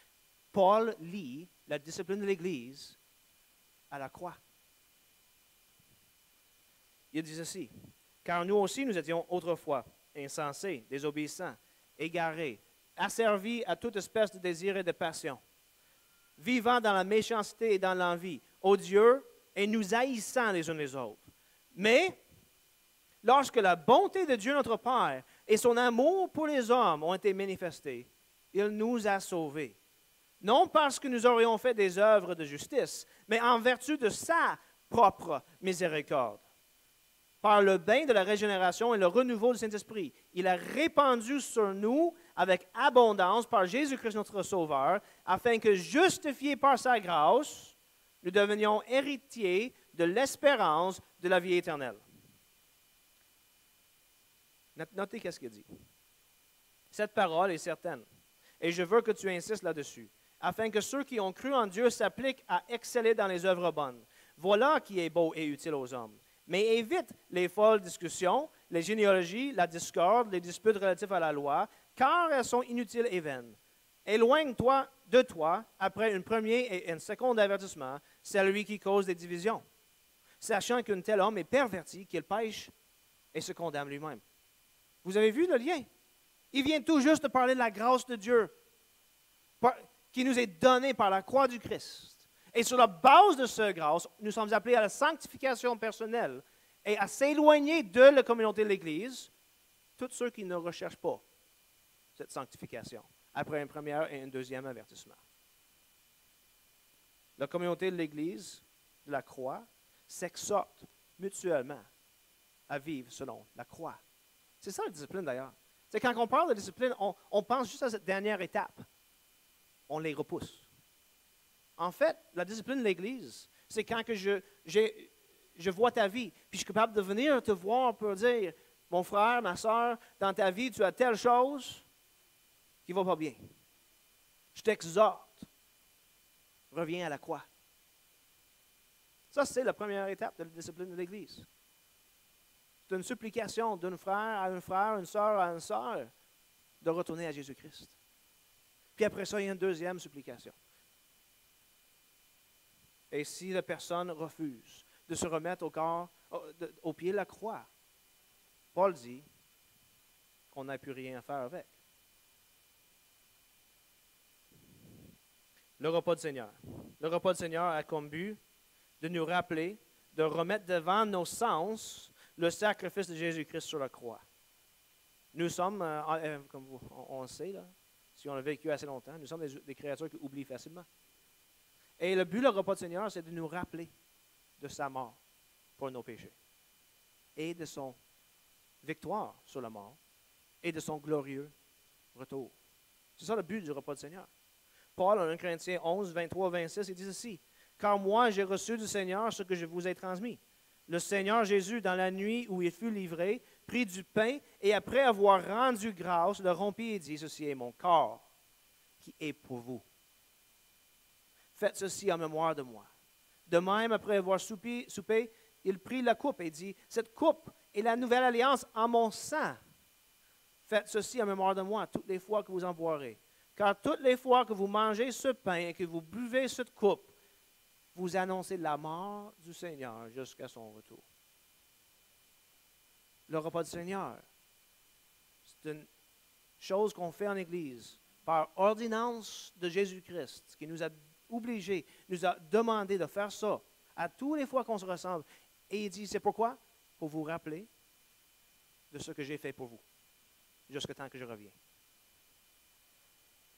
Paul lie la discipline de l'Église à la croix. Il dit ceci, « Car nous aussi nous étions autrefois insensés, désobéissants, égarés, asservis à toute espèce de désir et de passion, vivant dans la méchanceté et dans l'envie, odieux et nous haïssant les uns les autres. Mais lorsque la bonté de Dieu notre Père et son amour pour les hommes ont été manifestés, il nous a sauvés. Non parce que nous aurions fait des œuvres de justice, mais en vertu de sa propre miséricorde. Par le bain de la régénération et le renouveau du Saint-Esprit, il a répandu sur nous avec abondance par Jésus-Christ notre Sauveur, afin que, justifiés par sa grâce, nous devenions héritiers de l'espérance de la vie éternelle. Notez qu'est-ce qu'il dit. Cette parole est certaine, et je veux que tu insistes là-dessus, afin que ceux qui ont cru en Dieu s'appliquent à exceller dans les œuvres bonnes. Voilà qui est beau et utile aux hommes. Mais évite les folles discussions, les généalogies, la discorde, les disputes relatives à la loi, car elles sont inutiles et vaines. Éloigne-toi de toi, après un premier et un second avertissement, celui qui cause des divisions, sachant qu'un tel homme est perverti, qu'il pêche et se condamne lui-même. Vous avez vu le lien? Il vient tout juste de parler de la grâce de Dieu qui nous est donnée par la croix du Christ. Et sur la base de cette grâce, nous sommes appelés à la sanctification personnelle et à s'éloigner de la communauté de l'Église, tous ceux qui ne recherchent pas cette sanctification, après un premier et un deuxième avertissement. La communauté de l'Église, de la croix, s'exhorte mutuellement à vivre selon la croix. C'est ça la discipline d'ailleurs. C'est quand on parle de discipline, on pense juste à cette dernière étape. On les repousse. En fait, la discipline de l'Église, c'est quand que je vois ta vie, puis je suis capable de venir te voir pour dire, mon frère, ma soeur, dans ta vie, tu as telle chose qui ne va pas bien. Je t'exhorte. Reviens à la croix. Ça, c'est la première étape de la discipline de l'Église. C'est une supplication d'un frère à un frère, une sœur à une sœur, de retourner à Jésus-Christ. Puis après ça, il y a une deuxième supplication. Et si la personne refuse de se remettre au pied de la croix, Paul dit qu'on n'a plus rien à faire avec. Le repas du Seigneur. Le repas du Seigneur a comme but de nous rappeler, de remettre devant nos sens le sacrifice de Jésus-Christ sur la croix. Nous sommes, comme on le sait, là, si on a vécu assez longtemps, nous sommes des créatures qui oublient facilement. Et le but du repas du Seigneur, c'est de nous rappeler de sa mort pour nos péchés et de son victoire sur la mort et de son glorieux retour. C'est ça le but du repas du Seigneur. Paul, en 1 Corinthiens 11, 23, 26, il dit ceci. « Car moi, j'ai reçu du Seigneur ce que je vous ai transmis. Le Seigneur Jésus, dans la nuit où il fut livré, prit du pain et après avoir rendu grâce, le rompit et dit, ceci est mon corps qui est pour vous. Faites ceci en mémoire de moi. De même, après avoir soupé, il prit la coupe et dit, cette coupe est la nouvelle alliance en mon sang. Faites ceci en mémoire de moi toutes les fois que vous en boirez. Car toutes les fois que vous mangez ce pain et que vous buvez cette coupe, vous annoncez la mort du Seigneur jusqu'à son retour. » Le repas du Seigneur, c'est une chose qu'on fait en Église par ordonnance de Jésus-Christ, qui nous a obligés, nous a demandé de faire ça à tous les fois qu'on se ressemble. Et il dit, c'est pourquoi? Pour vous rappeler de ce que j'ai fait pour vous, jusqu'à temps que je revienne.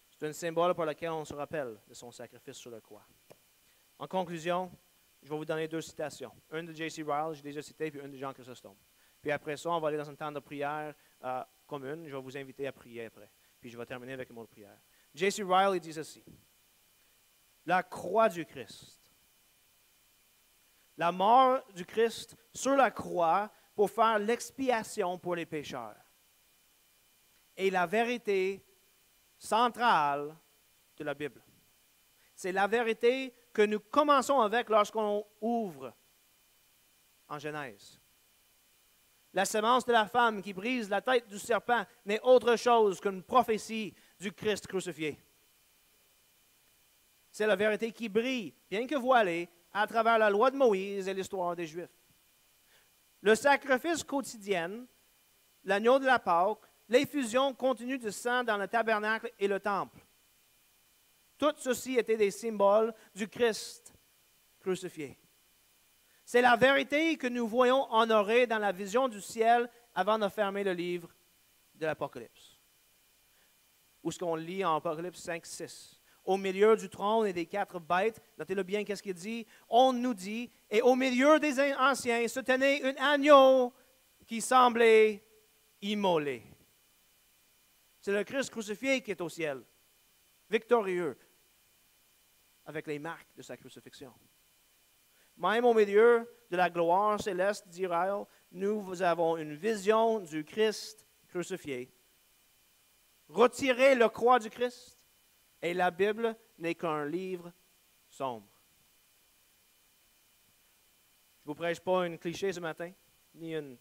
C'est un symbole par lequel on se rappelle de son sacrifice sur la croix. En conclusion, je vais vous donner deux citations. Une de J.C. Ryle, j'ai déjà cité, puis une de Jean Chrysostome. Puis après ça, on va aller dans un temps de prière commune. Je vais vous inviter à prier après. Puis je vais terminer avec un mot de prière. J.C. Ryle, il dit ceci. La croix du Christ. La mort du Christ sur la croix pour faire l'expiation pour les pécheurs. Et la vérité centrale de la Bible. C'est la vérité que nous commençons avec lorsqu'on ouvre en Genèse. La semence de la femme qui brise la tête du serpent n'est autre chose qu'une prophétie du Christ crucifié. C'est la vérité qui brille, bien que voilée, à travers la loi de Moïse et l'histoire des Juifs. Le sacrifice quotidien, l'agneau de la Pâque, l'effusion continue de sang dans le tabernacle et le temple. Tout ceci étaient des symboles du Christ crucifié. C'est la vérité que nous voyons honorée dans la vision du ciel avant de fermer le livre de l'Apocalypse. Ou ce qu'on lit en Apocalypse 5, 6. Au milieu du trône et des quatre bêtes, notez-le bien, qu'est-ce qu'il dit? On nous dit, et au milieu des anciens se tenait un agneau qui semblait immolé. C'est le Christ crucifié qui est au ciel, victorieux, avec les marques de sa crucifixion. Même au milieu de la gloire céleste d'Israël, nous avons une vision du Christ crucifié. Retirez le croix du Christ, et la Bible n'est qu'un livre sombre. Je ne vous prêche pas un cliché ce matin, ni un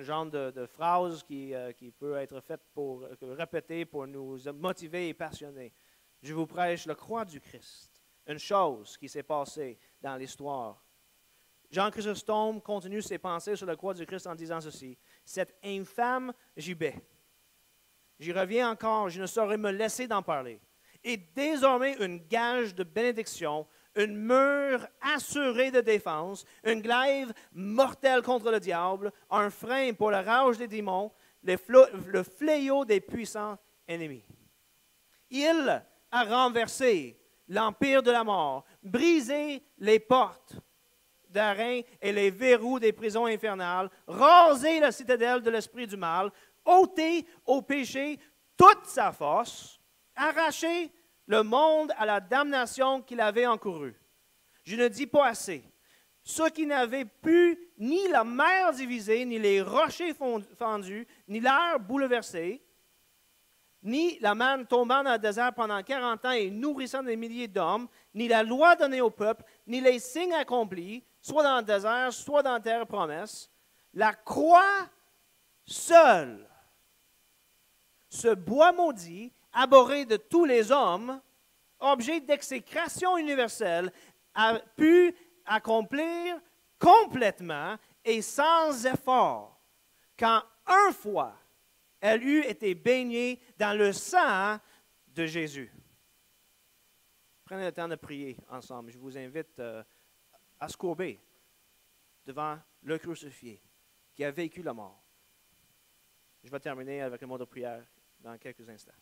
genre de phrase qui peut être faite pour répéter pour nous motiver et passionner. Je vous prêche la croix du Christ, une chose qui s'est passée dans l'histoire. Jean Chrysostome continue ses pensées sur la croix du Christ en disant ceci. Cet infâme gibet, j'y reviens encore, je ne saurais me laisser d'en parler, est désormais une gage de bénédiction, une mur assurée de défense, une glaive mortelle contre le diable, un frein pour la rage des démons, le fléau des puissants ennemis. Il a renversé l'empire de la mort, brisé les portes d'airain et les verrous des prisons infernales, rasé la citadelle de l'esprit du mal, ôté au péché toute sa force, arraché le monde à la damnation qu'il avait encourue. Je ne dis pas assez. Ceux qui n'avaient pu ni la mer divisée, ni les rochers fendus, ni l'air bouleversé, ni la manne tombant dans le désert pendant 40 ans et nourrissant des milliers d'hommes, ni la loi donnée au peuple, ni les signes accomplis, soit dans le désert, soit dans la terre promesse, la croix seule, ce bois maudit, abhorré de tous les hommes, objet d'exécration universelle, a pu accomplir complètement et sans effort, quand un fois elle eut été baignée dans le sang de Jésus. Prenez le temps de prier ensemble. Je vous invite à se courber devant le crucifié qui a vécu la mort. Je vais terminer avec un mot de prière dans quelques instants.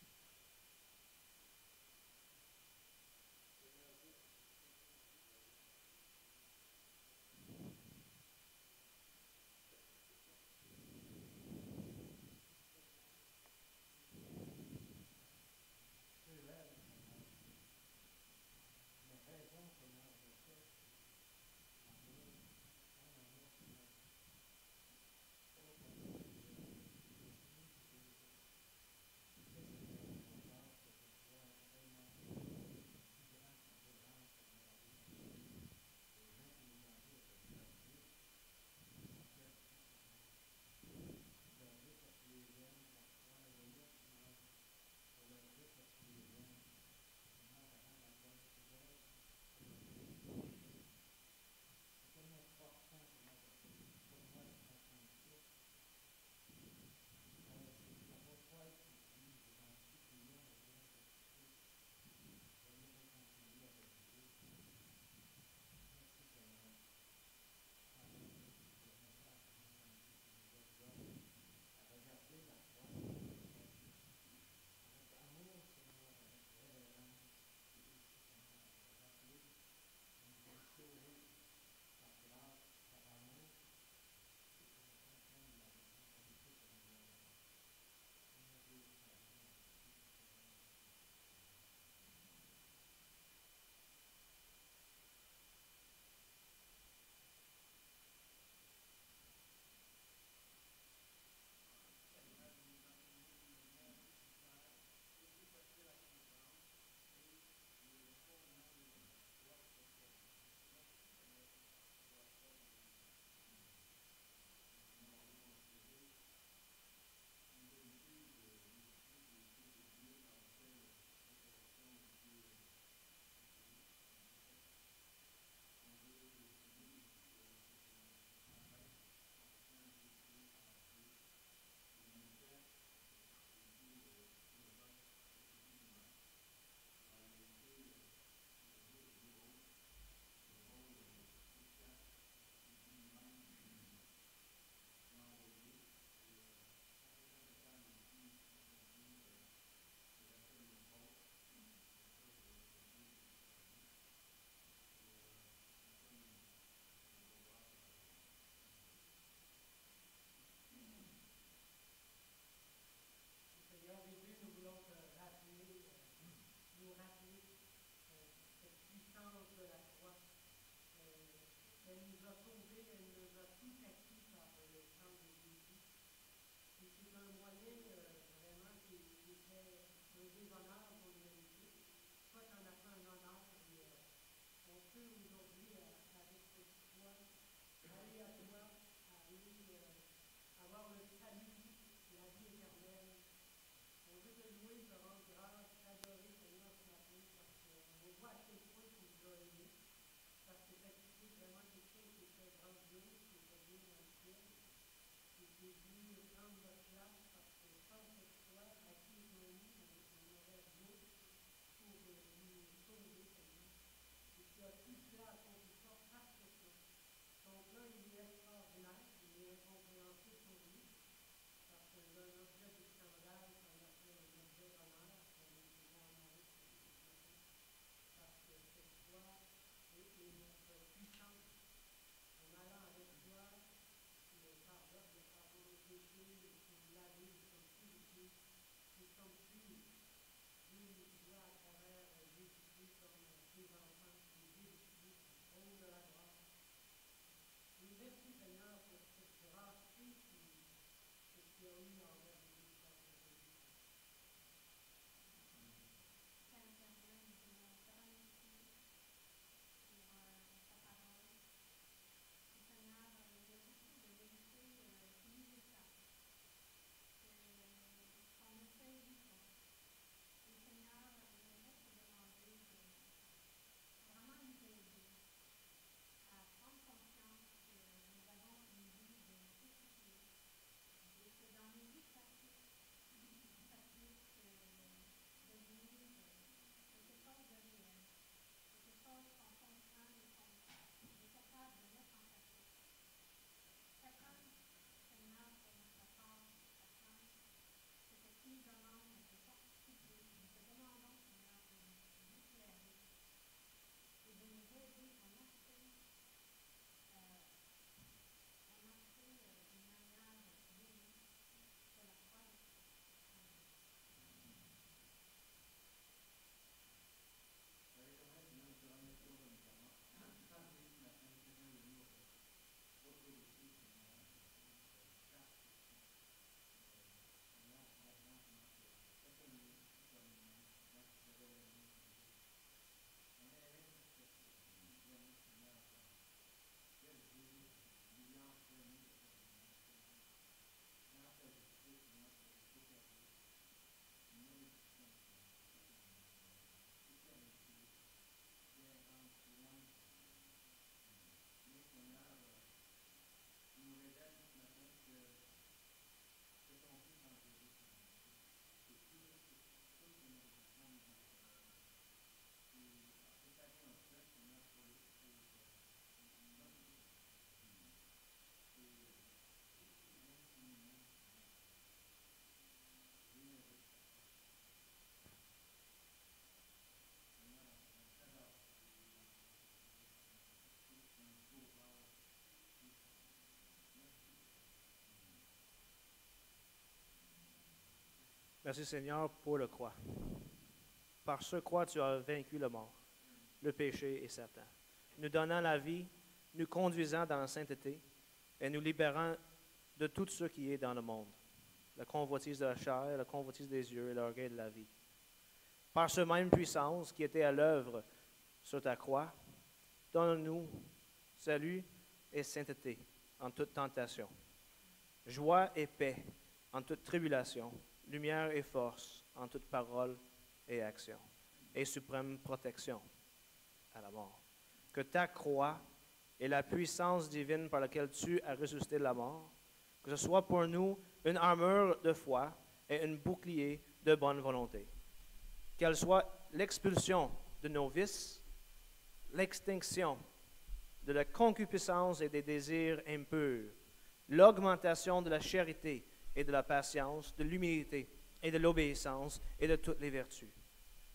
Merci Seigneur pour le croix. Par ce croix, tu as vaincu le mort, le péché et Satan, nous donnant la vie, nous conduisant dans la sainteté et nous libérant de tout ce qui est dans le monde, la convoitise de la chair, la convoitise des yeux et l'orgueil de la vie. Par cette même puissance qui était à l'œuvre sur ta croix, donne-nous salut et sainteté en toute tentation, joie et paix en toute tribulation, lumière et force en toute parole et action, et suprême protection à la mort. Que ta croix et la puissance divine par laquelle tu as ressuscité de la mort, que ce soit pour nous une armure de foi et un bouclier de bonne volonté. Qu'elle soit l'expulsion de nos vices, l'extinction de la concupiscence et des désirs impurs, l'augmentation de la charité et de la patience, de l'humilité et de l'obéissance et de toutes les vertus.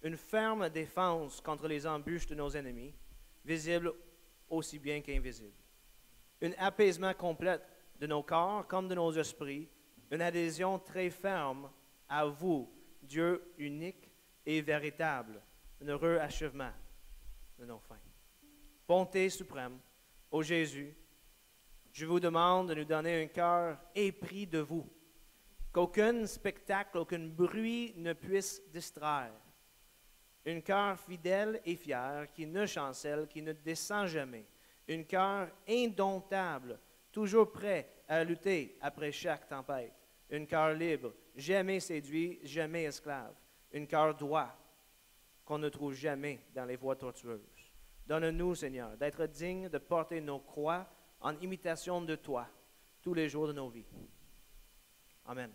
Une ferme défense contre les embûches de nos ennemis, visibles aussi bien qu'invisibles. Un apaisement complet de nos corps comme de nos esprits, une adhésion très ferme à vous, Dieu unique et véritable, un heureux achèvement de nos fins. Bonté suprême, ô Jésus, je vous demande de nous donner un cœur épris de vous, qu'aucun spectacle, aucun bruit ne puisse distraire. Un cœur fidèle et fier qui ne chancelle, qui ne descend jamais. Un cœur indomptable, toujours prêt à lutter après chaque tempête. Un cœur libre, jamais séduit, jamais esclave. Un cœur droit, qu'on ne trouve jamais dans les voies tortueuses. Donne-nous, Seigneur, d'être dignes de porter nos croix en imitation de toi tous les jours de nos vies. Amen.